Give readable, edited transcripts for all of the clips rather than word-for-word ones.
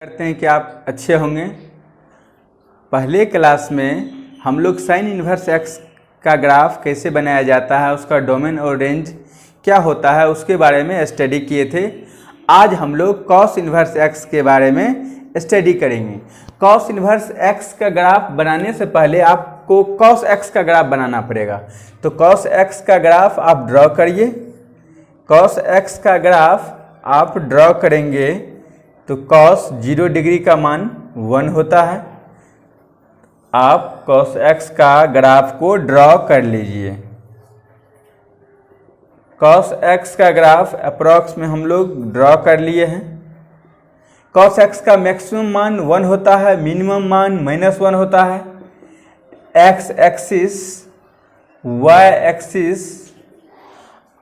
करते हैं कि आप अच्छे होंगे। पहले क्लास में हम लोग साइन इन्वर्स एक्स का ग्राफ कैसे बनाया जाता है, उसका डोमेन और रेंज क्या होता है, उसके बारे में स्टडी किए थे। आज हम लोग कॉस इन्वर्स एक्स के बारे में स्टडी करेंगे। कॉस इन्वर्स एक्स का ग्राफ बनाने से पहले आपको कॉस एक्स का ग्राफ बनाना पड़ेगा। तो कॉस एक्स का ग्राफ आप ड्रॉ करिए। कॉस एक्स का ग्राफ आप ड्रॉ करेंगे तो कॉस 0 डिग्री का मान 1 होता है। आप कॉस एक्स का ग्राफ को ड्रॉ कर लीजिए। कॉस एक्स का ग्राफ अप्रॉक्स में हम लोग ड्रॉ कर लिए हैं। कॉस एक्स का मैक्सिमम मान 1 होता है, मिनिमम मान -1 होता है। X axis, y axis.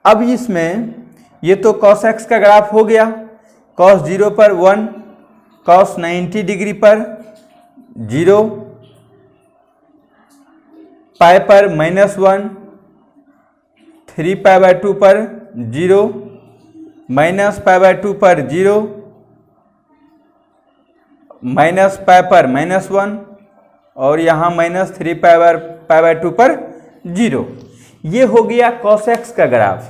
अब इसमें ये तो कॉस एक्स का ग्राफ हो गया। कॉस 0 पर 1, कॉस 90 डिग्री पर 0, पाई पर -1, 3π/2 पर 0, -π/2 पर 0, -π पर -1 और यहाँ -3π/2 पर 0। ये हो गया कॉस एक्स का ग्राफ।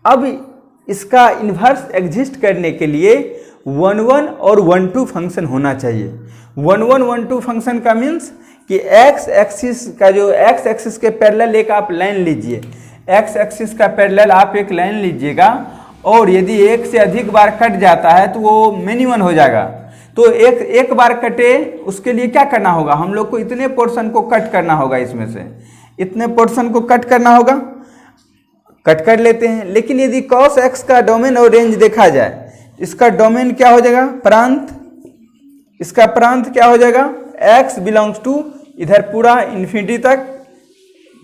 अब इसका इन्वर्स एग्जिस्ट करने के लिए 1,1 और 1,2 फंक्शन होना चाहिए। 1,1 1,2 फंक्शन का मीन्स कि एक्स एक्सिस का जो एक्स एक्सिस के पैरेलल एक आप लाइन लीजिए। एक्स एक्सिस का पैरेलल आप एक लाइन लीजिएगा और यदि एक से अधिक बार कट जाता है तो वो मिनिमम हो जाएगा। तो एक बार कटे उसके लिए क्या करना होगा, हम लोग को इतने पोर्शन को कट करना होगा, इसमें से इतने पोर्शन को कट करना होगा। कट कर लेते हैं। लेकिन यदि कॉस एक्स का डोमेन और रेंज देखा जाए, इसका डोमेन क्या हो जाएगा, प्रांत। इसका प्रांत क्या हो जाएगा, x बिलोंग्स टू इधर पूरा इन्फिनिटी तक,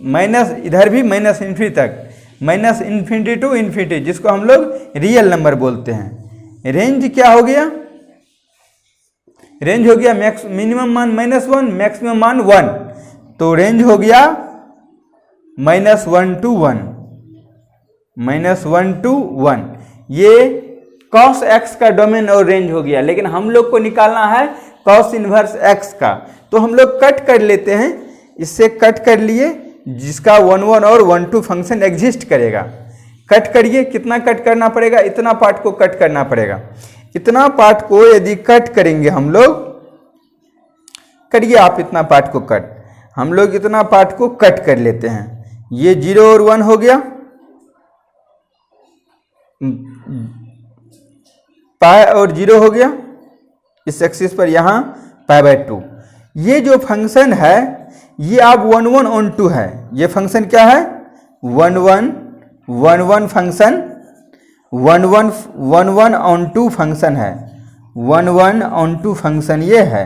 माइनस इधर भी -∞ तक, -∞ टू इन्फिनिटी, जिसको हम लोग रियल नंबर बोलते हैं। रेंज क्या हो गया, रेंज हो गया मिनिमम मान -1, मैक्सिमम मान 1। तो रेंज हो गया -1 to 1, -1 to 1। ये कॉस एक्स का डोमेन और रेंज हो गया। लेकिन हम लोग को निकालना है कॉस इन्वर्स एक्स का, तो हम लोग कट कर लेते हैं। इससे कट कर लिए, जिसका 1,1 और 1,2 फंक्शन एग्जिस्ट करेगा। कट करिए, कितना कट करना पड़ेगा, इतना पार्ट को कट करना पड़ेगा। इतना पार्ट को यदि कट करेंगे हम लोग, करिए आप इतना पार्ट को कट, हम लोग इतना पार्ट को कट कर लेते हैं। ये 0 और 1 हो गया, पाई और 0 हो गया इस एक्सिस पर, यहाँ π/2। ये जो फंक्शन है ये आप 1,1 on 2 है। ये फंक्शन क्या है, 1,1 फंक्शन, 1,1 on 2 फंक्शन है। 1,1 on 2 फंक्शन ये है।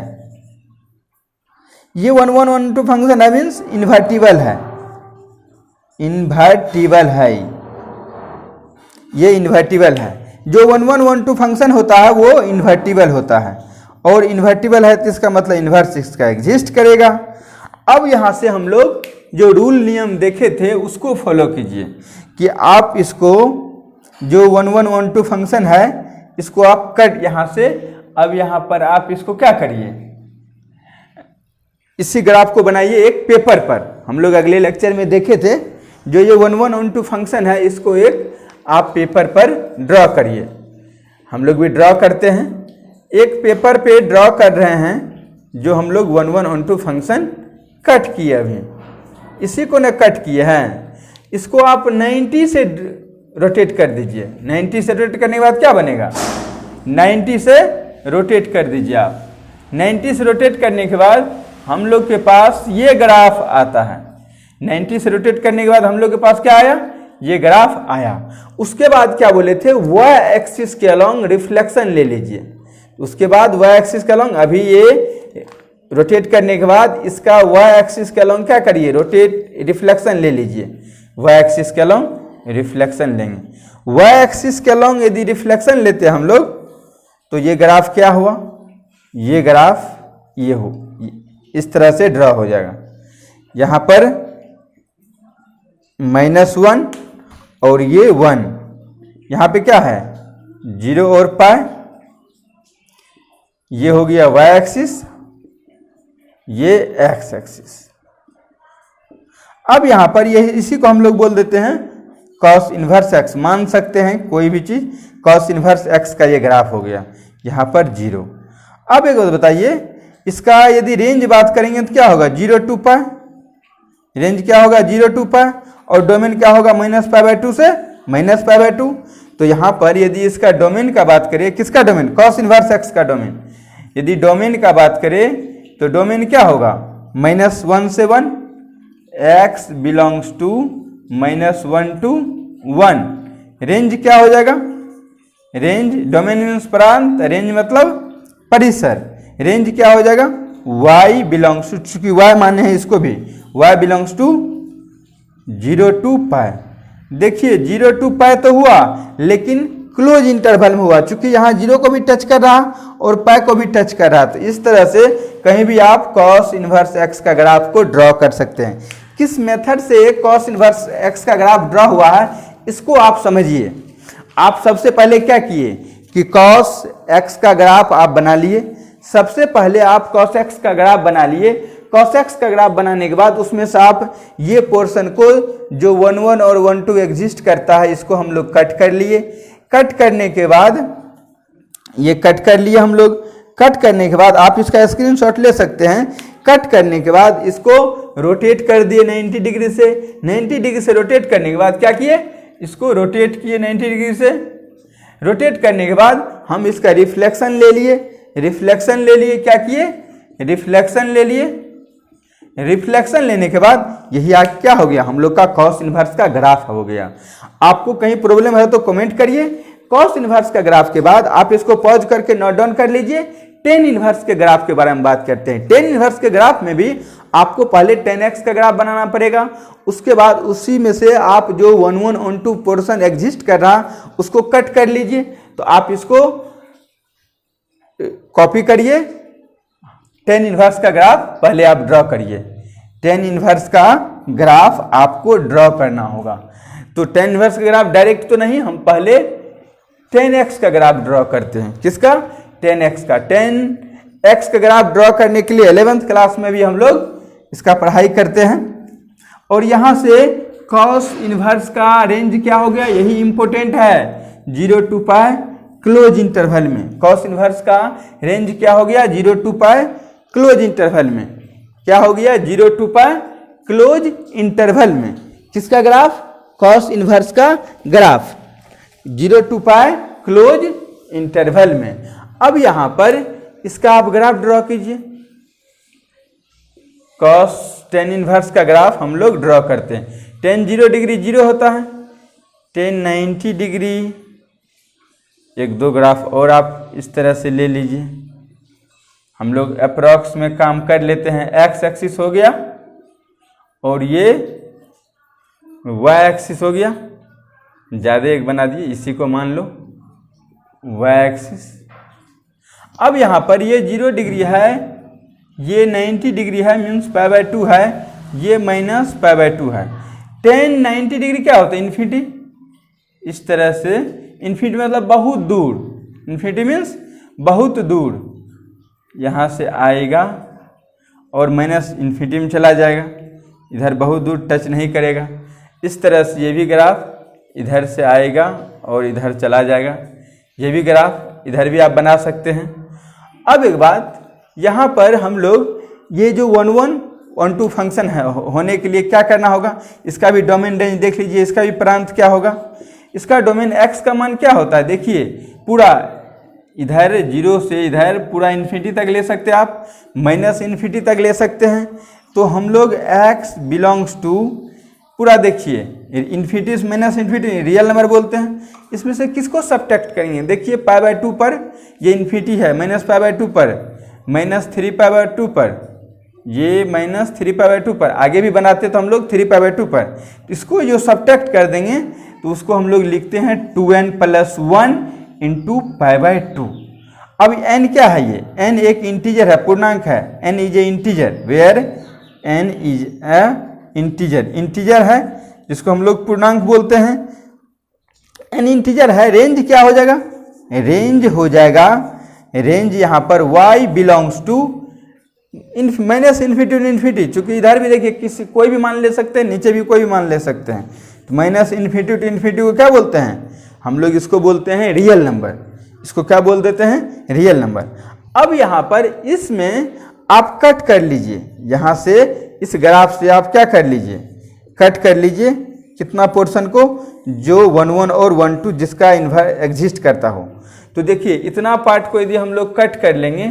ये 1,1 on 2 फंक्शन है मीन्स इन्वर्टिबल है। इन्वर्टिबल है, ये इन्वर्टिबल है। जो 1,1 1,2 फंक्शन होता है वो इन्वर्टिबल होता है, और इन्वर्टिबल है तो इसका मतलब इन्वर्स इसका एग्जिस्ट करेगा। अब यहाँ से हम लोग जो रूल नियम देखे थे उसको फॉलो कीजिए कि आप इसको जो 1,1 1,2 फंक्शन है इसको आप कट यहाँ से, अब यहाँ पर आप इसको क्या करिए, इसी ग्राफ को बनाइए एक पेपर पर। हम लोग अगले लेक्चर में देखे थे जो ये 1,1 1,2 फंक्शन है इसको एक आप पेपर पर ड्रॉ करिए। हम लोग भी ड्रॉ करते हैं, एक पेपर पे ड्रॉ कर रहे हैं जो हम लोग 1,1 1,2 फंक्शन कट किए। अभी इसी को न कट किए हैं, इसको आप 90 से रोटेट कर दीजिए। 90 से रोटेट करने के बाद क्या बनेगा, 90 से रोटेट कर दीजिए आप। 90 से रोटेट करने के बाद हम लोग के पास ये ग्राफ आता है। 90 से रोटेट करने के बाद हम लोग के पास क्या आया, ये ग्राफ आया। उसके बाद क्या बोले थे, वाई एक्सिस के अलोंग रिफ्लेक्शन ले लीजिए। उसके बाद वाई एक्सिस के अलोंग, अभी ये रोटेट करने के बाद इसका वाई एक्सिस के अलोंग क्या करिए, रोटेट रिफ्लेक्शन ले लीजिए। वाई एक्सिस के अलोंग रिफ्लेक्शन लेंगे। वाई एक्सिस के अलोंग यदि रिफ्लेक्शन लेते हैं हम लोग तो ये ग्राफ क्या हुआ, ये ग्राफ ये हो इस तरह से ड्रॉ हो जाएगा। यहाँ पर -1 और ये 1, यहाँ पे क्या है 0 और पाई, ये हो गया y एक्सिस, ये x एक्सिस। अब यहां पर ये इसी को हम लोग बोल देते हैं cos इनवर्स x, मान सकते हैं कोई भी चीज। cos इनवर्स x का ये ग्राफ हो गया यहां पर 0। अब एक बात बताइए, इसका यदि रेंज बात करेंगे तो क्या होगा, 0 to π। रेंज क्या होगा, 0 to π, और डोमेन क्या होगा, -π/2 से -π/2। तो यहां पर यदि इसका डोमेन का बात करें, किसका डोमेन, cos इनवर्स x का डोमेन, यदि डोमेन का बात करें तो डोमेन क्या होगा, -1 से 1, x belongs to -1 to 1। Range क्या हो जाएगा, रेंज डोमेन मीन्स प्रांत, रेंज मतलब परिसर। रेंज क्या हो जाएगा, y बिलोंग्स टू, चूंकि y माने हैं इसको भी, y बिलोंग्स टू 0 to π। देखिए 0 to π तो हुआ, लेकिन क्लोज इंटरवल में हुआ, चूंकि यहाँ 0 को भी टच कर रहा और π को भी टच कर रहा। तो इस तरह से कहीं भी आप cos इनवर्स x का ग्राफ को ड्रॉ कर सकते हैं। किस मेथड से cos इनवर्स x का ग्राफ ड्रॉ हुआ है इसको आप समझिए। आप सबसे पहले क्या किए कि cos x का ग्राफ आप बना लिए। सबसे पहले आप cos x का ग्राफ बना लिए। cos x का ग्राफ बनाने के बाद उसमें से आप ये पोर्शन को जो 1 1 और 1 2 एग्जिस्ट करता है इसको हम लोग कट कर लिए। कट करने के बाद ये कट कर लिए हम लोग। कट करने के बाद आप इसका स्क्रीनशॉट ले सकते हैं। कट करने के बाद इसको रोटेट कर दिए 90 डिग्री से। 90 डिग्री से रोटेट करने के बाद क्या किए, इसको रोटेट किए 90 डिग्री से। रोटेट करने के बाद हम इसका रिफ्लेक्शन ले लिए। रिफ्लेक्शन ले लिए, क्या किए, रिफ्लेक्शन ले लिए। रिफ्लेक्शन लेने के बाद यही आज क्या हो गया, हम लोग का cos इनवर्स का ग्राफ हो गया। आपको कहीं प्रॉब्लम है तो कमेंट करिए। cos इनवर्स का ग्राफ के बाद आप इसको पॉज करके नोट डाउन कर लीजिए। tan इनवर्स के ग्राफ के बारे में बात करते हैं। tan इनवर्स के ग्राफ में भी आपको पहले tan x का ग्राफ बनाना पड़ेगा। उसके बाद उसी में से आप जो 1 1 on 2 पोर्शन एग्जिस्ट कर रहा उसको कट कर लीजिए। तो आप इसको कॉपी करिए। tan इनवर्स का ग्राफ पहले आप ड्रॉ करिए। tan इनवर्स का ग्राफ आपको ड्रॉ करना होगा। तो tan इनवर्स का ग्राफ डायरेक्ट तो नहीं, हम पहले tan x का ग्राफ ड्रॉ करते हैं। किसका, tan x का। tan x का ग्राफ ड्रॉ करने के लिए 11th क्लास में भी हम लोग इसका पढ़ाई करते हैं। और यहाँ से cos इनवर्स का रेंज क्या हो गया, यही इंपॉर्टेंट है, 0 to π क्लोज इंटरवल में। cos इनवर्स का रेंज क्या हो गया, 0 to π क्लोज इंटरवल में। क्या हो गया, 0 to π क्लोज इंटरवल में। किसका ग्राफ, cos इनवर्स का ग्राफ 0 to π क्लोज इंटरवल में। अब यहां पर इसका आप ग्राफ ड्रॉ कीजिए। cos tan इनवर्स का ग्राफ हम लोग ड्रॉ करते हैं। tan 0 डिग्री 0 होता है, tan 90 डिग्री। एक दो ग्राफ और आप इस तरह से ले लीजिए। हम लोग अप्रॉक्स में काम कर लेते हैं। x एक्सिस हो गया और ये y एक्सिस हो गया। ज़्यादा एक बना दिए, इसी को मान लो y एक्सिस। अब यहाँ पर ये 0 डिग्री है, ये 90 डिग्री है, मीन्स π/2 है, ये -π/2 है। tan 90 डिग्री क्या होता है, इन्फिनिटी। इस तरह से इन्फिनिटी मतलब बहुत दूर, इन्फिनिटी मीन्स बहुत दूर। यहाँ से आएगा और माइनस इन्फिनिटी में चला जाएगा, इधर बहुत दूर टच नहीं करेगा। इस तरह से ये भी ग्राफ इधर से आएगा और इधर चला जाएगा। ये भी ग्राफ इधर भी आप बना सकते हैं। अब एक बात, यहाँ पर हम लोग ये जो 1 1 1 2 फंक्शन है होने के लिए क्या करना होगा, इसका भी डोमेन रेंज देख लीजिए। इसका भी प्रांत क्या होगा, इसका डोमेन x का मान क्या होता है, देखिए पूरा इधर 0 से इधर पूरा इन्फिनिटी तक ले सकते हैं आप, माइनस इन्फिनिटी तक ले सकते हैं। तो हम लोग x बिलोंग्स टू पूरा देखिए इन्फिनिटी से माइनस इन्फिनिटी रियल नंबर बोलते हैं। इसमें से किसको सब्ट्रैक्ट करेंगे, देखिए π/2 पर ये इन्फिनिटी है, -π/2 पर, -3π/2 पर, ये -3π/2 पर, आगे भी बनाते तो हम लोग 3π/2 पर। इसको जो सब्ट्रैक्ट कर देंगे तो उसको हम लोग लिखते हैं 2n + 1 × π/2। अब n क्या है, ये n एक इंटीजर है, पूर्णांक है। n is a integer, where n is a integer, integer है जिसको हम लोग पूर्णांक बोलते हैं। n इंटीजर है, रेंज क्या हो जाएगा, रेंज हो जाएगा, रेंज यहाँ पर y belongs to minus infinity to infinity, चूंकि इधर भी देखिए किसी कोई भी मान ले सकते हैं, नीचे भी कोई भी मान ले सकते हैं, तो माइनस इन्फिनिटी टू इन्फिनिटी को क्या बोलते हैं हम लोग, इसको बोलते हैं रियल नंबर, इसको क्या बोल देते हैं रियल नंबर। अब यहाँ पर इसमें आप कट कर लीजिए, यहाँ से इस ग्राफ से आप क्या कर लीजिए, कट कर लीजिए कितना पोर्शन को, जो 1 1 और 1 2 जिसका इन्वर्स एग्जिस्ट करता हो। तो देखिए इतना पार्ट को यदि हम लोग कट कर लेंगे,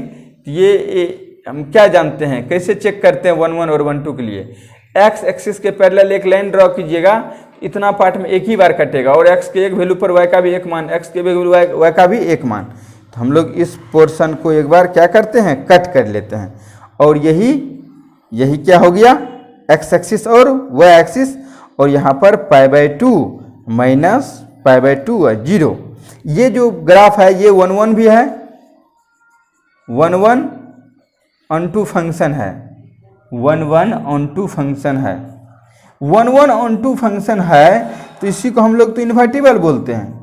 ये हम क्या जानते हैं, कैसे चेक करते हैं 1 1 और 1 2 के लिए, एक्स एक्सिस के पैरेलल एक लाइन ड्रॉ कीजिएगा, इतना पार्ट में एक ही बार कटेगा और एक्स के एक वैल्यू पर वाई का भी एक मान, एक्स के वैल्यू वाई का भी एक मान। तो हम लोग इस पोर्शन को एक बार क्या करते हैं, कट कर लेते हैं, और यही क्या हो गया, एक्स एक्सिस और वाई एक्सिस, और यहाँ पर π/2 माइनस π/2 है 0। ये जो ग्राफ है ये 1 1 भी है, 1 1 ऑन टू फंक्शन है, 1 1 ऑन टू फंक्शन है, 1 1 ऑन टू फंक्शन है, तो इसी को हम लोग तो इन्वर्टिबल बोलते हैं,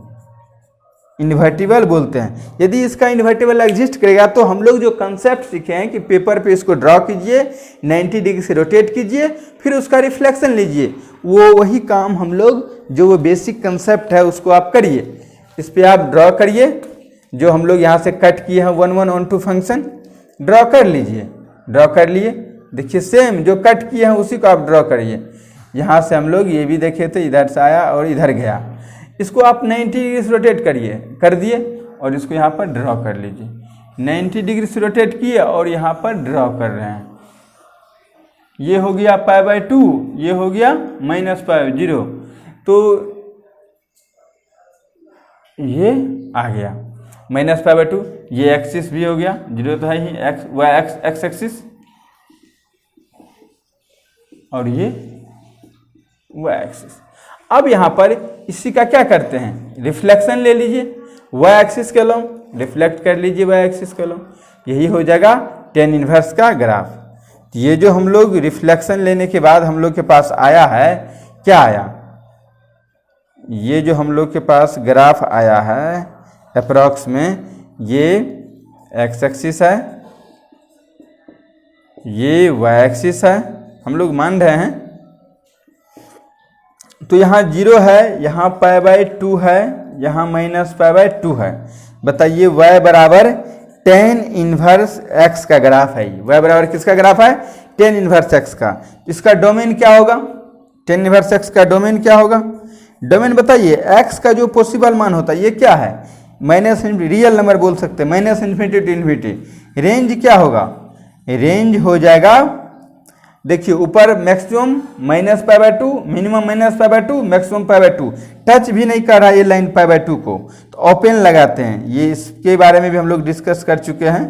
इन्वर्टिबल बोलते हैं। यदि इसका इन्वर्टिबल एग्जिस्ट करेगा तो हम लोग जो कंसेप्ट सीखे हैं कि पेपर पे इसको ड्रॉ कीजिए, 90 डिग्री से रोटेट कीजिए, फिर उसका रिफ्लेक्शन लीजिए, वो वही काम हम लोग, जो वो बेसिक कंसेप्ट है उसको आप करिए। इस पर आप ड्रॉ करिए, जो हम लोग यहाँ से कट किए हैं 1 1 ऑन टू फंक्शन, ड्रॉ कर लीजिए, ड्रॉ कर लिए, देखिए सेम जो कट किए हैं उसी को आप ड्रॉ करिए। यहाँ से हम लोग ये भी देखे थे, इधर से आया और इधर गया, इसको आप 90 डिग्री से रोटेट करिए, कर दिए, और इसको यहाँ पर ड्रॉ कर लीजिए, 90 डिग्री से रोटेट किए और यहाँ पर ड्रॉ कर रहे हैं। ये हो गया π/2, ये हो गया -π0, तो ये आ गया -π/2, ये एक्सिस भी हो गया, 0 तो है ही, एक्स एक्सिस, और ये वाई एक्सिस। अब यहाँ पर इसी का क्या करते हैं, रिफ्लेक्शन ले लीजिए, वाई एक्सिस के लो, रिफ्लेक्ट कर लीजिए वाई एक्सिस के लो, यही हो जाएगा tan इनवर्स का ग्राफ। ये जो हम लोग रिफ्लेक्शन लेने के बाद हम लोग के पास आया है, क्या आया, ये जो हम लोग के पास ग्राफ आया है अप्रॉक्स में, ये एक्स एक्सिस है, ये वाई एक्सिस है, हम लोग मान रहे हैं। तो यहाँ 0 है, यहाँ π/2 है, यहाँ -π/2 है। बताइए y बराबर tan इनवर्स x का ग्राफ है, y बराबर किसका ग्राफ है, tan इनवर्स x का। इसका डोमेन क्या होगा, tan इनवर्स x का डोमेन क्या होगा, डोमेन बताइए, x का जो पॉसिबल मान होता है ये क्या है, -∞, रियल नंबर बोल सकते हैं, -∞ टू इन्फिनिटी। रेंज क्या होगा, रेंज हो जाएगा, देखिए ऊपर मैक्सिमम -π/2, मिनिमम -π/2, मैक्सिमम π/2, टच भी नहीं कर रहा ये लाइन π/2 को, तो ओपन लगाते हैं, ये इसके बारे में भी हम लोग डिस्कस कर चुके हैं,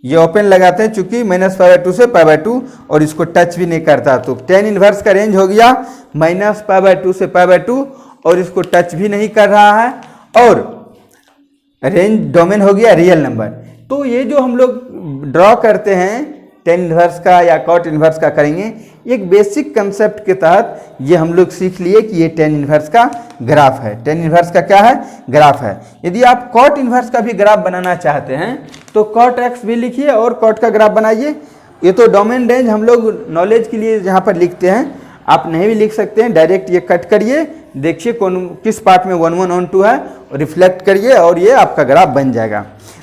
ये ओपन लगाते हैं चूंकि -π/2 से π/2 और इसको टच भी नहीं करता, तो tan इनवर्स का रेंज हो गया -π/2 से π/2 और इसको टच भी नहीं कर रहा है, और रेंज डोमेन हो गया रियल नंबर। तो ये जो हम लोग ड्रॉ करते हैं tan इनवर्स का या cot इनवर्स का करेंगे, एक बेसिक कंसेप्ट के तहत ये हम लोग सीख लिए कि ये tan इनवर्स का ग्राफ है, tan इनवर्स का क्या है, ग्राफ है। यदि आप cot इनवर्स का भी ग्राफ बनाना चाहते हैं तो cot x भी लिखिए और cot का ग्राफ बनाइए। ये तो डोमेन रेंज हम लोग नॉलेज के लिए यहाँ पर लिखते हैं, आप नहीं भी लिख सकते हैं, डायरेक्ट ये कट करिए, देखिए कौन किस पार्ट में 1 1 ऑन 2 है, रिफ्लेक्ट करिए और ये आपका ग्राफ बन जाएगा।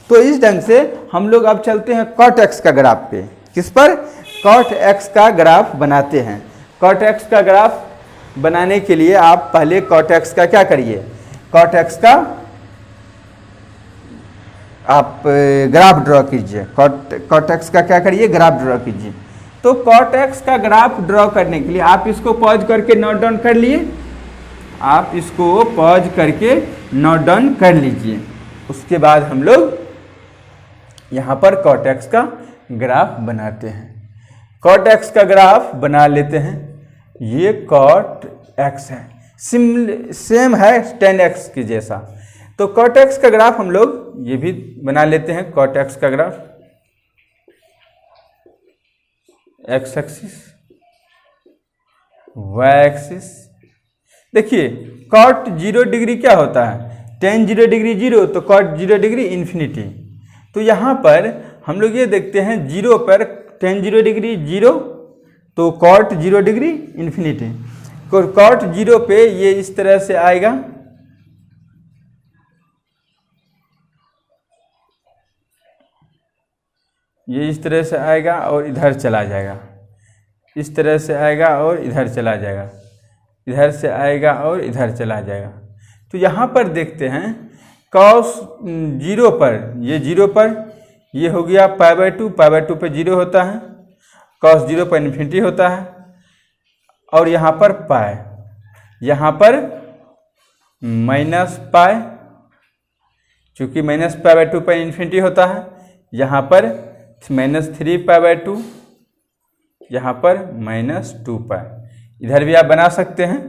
तो इस ढंग से हम लोग अब चलते हैं cot x का ग्राफ पे, किस पर, cot x का ग्राफ बनाते हैं। cot x का ग्राफ बनाने के लिए आप पहले cot x का क्या करिए, cot x का आप ग्राफ ड्रॉ कीजिए, cot x का क्या करिए, ग्राफ ड्रॉ कीजिए। तो cot x का ग्राफ ड्रॉ करने के लिए आप इसको पॉज करके नोट डाउन कर लिए, आप इसको पॉज करके नोट डाउन कर लीजिए। उसके बाद हम लोग यहाँ पर cot x का ग्राफ बनाते हैं। cot x का ग्राफ बना लेते हैं, ये cot x है, सेम है tan x की जैसा। तो cot x का ग्राफ हम लोग ये भी बना लेते हैं, cot x का graph, x axis, y axis. देखिए cot 0 डिग्री क्या होता है, tan 0 डिग्री 0 तो cot 0 डिग्री इन्फिनिटी। तो यहाँ पर हम लोग ये देखते हैं 0 पर tan 0 डिग्री 0 तो cot 0 डिग्री इन्फिनिटी। cot 0 पे ये इस तरह से आएगा, ये इस तरह से आएगा और इधर चला जाएगा, इस तरह से आएगा और इधर चला जाएगा, इधर से आएगा और इधर चला जाएगा। तो यहाँ पर देखते हैं cos 0 पर, ये 0 पर ये हो गया π/2, π/2 पे 0 होता है, cos 0 पर इन्फिनिटी होता है, और यहाँ पर पाई, यहाँ पर -π, चूँकि -π/2 पर इन्फिनिटी होता है, यहाँ पर -3π/2, यहाँ पर -2π, इधर भी आप बना सकते हैं।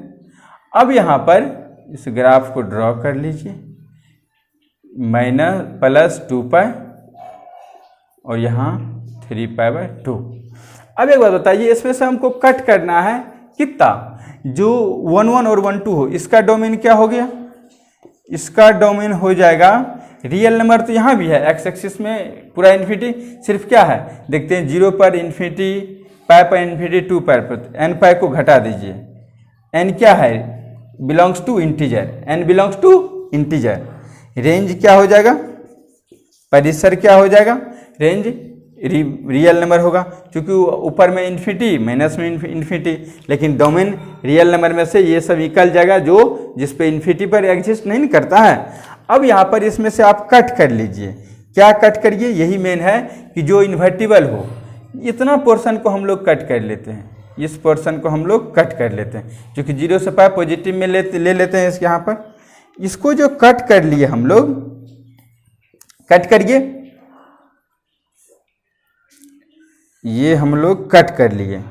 अब यहाँ पर इस ग्राफ को ड्रॉ कर लीजिए, -+2π और यहाँ 3π/2। अब एक बात बताइए, इसमें से हमको कट करना है कितना, जो 1 1 और 1 2 हो, इसका डोमेन क्या हो गया, इसका डोमेन हो जाएगा रियल नंबर। तो यहाँ भी है एक्स एक्सिस में पूरा इन्फिनिटी, सिर्फ क्या है देखते हैं 0 पर इन्फिनिटी, पाई पर इन्फिनिटी, 2 पाई पर, एन पाई को घटा दीजिए, एन क्या है belongs to integer, n belongs to integer. Range क्या हो जाएगा, परिसर क्या हो जाएगा, रेंज रियल नंबर होगा, क्योंकि ऊपर में इन्फिनिटी माइनस में इन्फिनिटी, लेकिन डोमेन रियल नंबर में से ये सब निकल जाएगा जो जिस पे इन्फिनिटी पर एग्जिस्ट नहीं करता है। अब यहाँ पर इसमें से आप कट कर लीजिए, क्या कट करिए, यही मेन है कि जो इन्वर्टिबल हो, इतना पोर्शन को हम लोग कट कर लेते हैं, इस पोर्शन को हम लोग कट कर लेते हैं, क्योंकि 0 से पाई पॉजिटिव में ले लेते हैं इसके यहाँ पर। इसको जो कट कर लिए हम लोग, कट करिए, ये हम लोग कट कर लिए,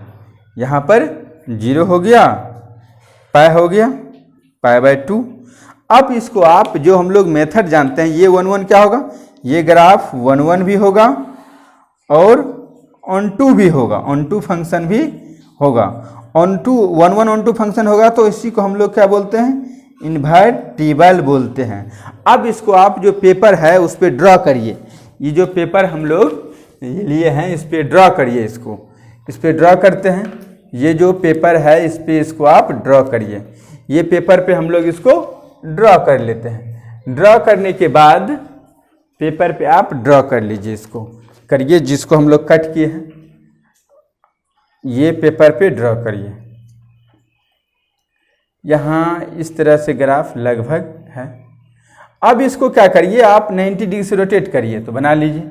यहाँ पर 0 हो गया, पाई हो गया, π/2। अब इसको आप जो हम लोग मेथड जानते हैं, ये 1 1 क्या होगा, ये ग्राफ 1 1 भी होगा और ऑन2 भी होगा, ऑन2 फंक्शन भी होगा, ऑन2 1 1 ऑन2 फंक्शन होगा, तो इसी को हम लोग क्या बोलते हैं, इन्वर्टिबल बोलते हैं। अब इसको आप जो पेपर है उस पर ड्रॉ करिए, ये जो पेपर हम लोग ये लिए हैं इस पर ड्रॉ करिए, इसको इस पर ड्रॉ करते हैं, ये जो पेपर है इस पर इसको आप ड्रॉ करिए, ये पेपर पे हम लोग इसको ड्रॉ कर लेते हैं। ड्रॉ करने के बाद पेपर पे आप ड्रॉ कर लीजिए, इसको करिए जिसको हम लोग कट किए हैं, ये पेपर पे ड्रॉ करिए। यहाँ इस तरह से ग्राफ लगभग है। अब इसको क्या करिए, आप 90 डिग्री से रोटेट करिए, तो बना लीजिए।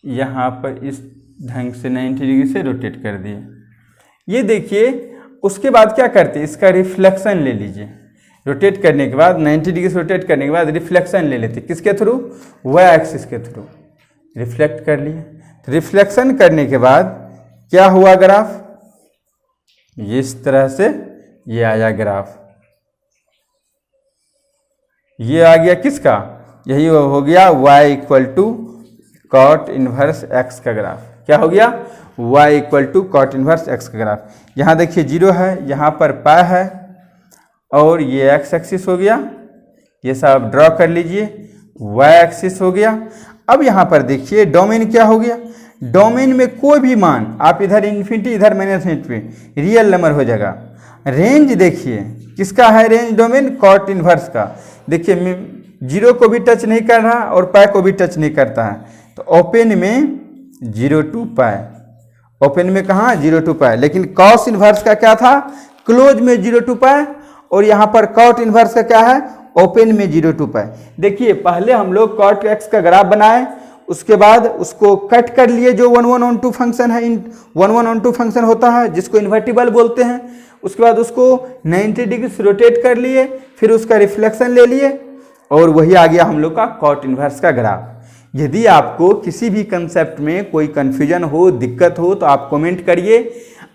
यहाँ पर इस ढंग से 90 डिग्री से रोटेट कर दिए। ये देखिए, उसके बाद क्या करते हैं, इसका रिफ्लेक्शन ले लीजिए। रोटेट करने के बाद 90 डिग्री से रोटेट करने के बाद रिफ्लेक्शन ले लेते, किसके थ्रू, वाई एक्सिस के थ्रू रिफ्लेक्ट कर लिए। रिफ्लेक्शन करने के बाद क्या हुआ, ग्राफ ये इस तरह से ये आया ग्राफ, ये आ गया किसका, यही हो गया y = cot इनवर्स x का ग्राफ। क्या हो गया, y = cot इनवर्स x का ग्राफ। यहाँ देखिए 0 है, यहाँ पर पाई है और ये x एक्सिस हो गया, ये सब ड्रॉ कर लीजिए, y एक्सिस हो गया। अब यहाँ पर देखिए डोमेन क्या हो गया, डोमेन में कोई भी मान आप इधर इन्फिनिटी इधर -इन्फिनिटी रियल नंबर हो जाएगा। रेंज देखिए किसका है, रेंज डोमेन cot इनवर्स का। देखिए 0 को भी टच नहीं कर रहा और पाई को भी टच नहीं करता है, तो ओपन में 0 to पाई, ओपन में कहाँ 0 to पाई, लेकिन cos इनवर्स का क्या था, क्लोज में 0 to पाई, और यहाँ पर cot इनवर्स का क्या है, ओपन में 0 to पाई। देखिए पहले हम लोग cot x का ग्राफ बनाए, उसके बाद उसको कट कर लिए, जो 1 1 on 2 फंक्शन है, 1 1 on 2 फंक्शन होता है जिसको इन्वर्टिबल बोलते हैं। उसके बाद उसको 90 डिग्री से रोटेट कर लिए, फिर उसका रिफ्लेक्शन ले लिए, और वही आ गया हम लोग का cot इनवर्स का ग्राफ। यदि आपको किसी भी कंसेप्ट में कोई कन्फ्यूजन हो, दिक्कत हो, तो आप कमेंट करिए।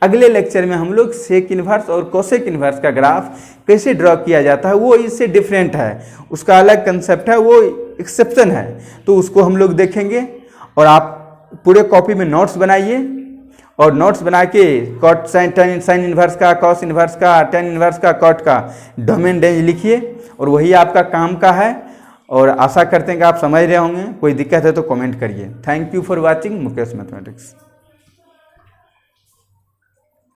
अगले लेक्चर में हम लोग सेक इनवर्स और कोसेक इनवर्स का ग्राफ कैसे ड्रॉ किया जाता है, वो इससे डिफरेंट है, उसका अलग कंसेप्ट है, वो एक्सेप्शन है, तो उसको हम लोग देखेंगे। और आप पूरे कॉपी में नोट्स बनाइए, और नोट्स बना के कॉट साइन इन्वर्स का, कॉस इन्वर्स का, टेन इन्वर्स का, कॉट का डोमेन रेंज लिखिए और वही आपका काम का है। और आशा करते हैं कि आप समझ रहे होंगे। कोई दिक्कत है तो कमेंट करिए। Thank you for watching Mukesh mathematics.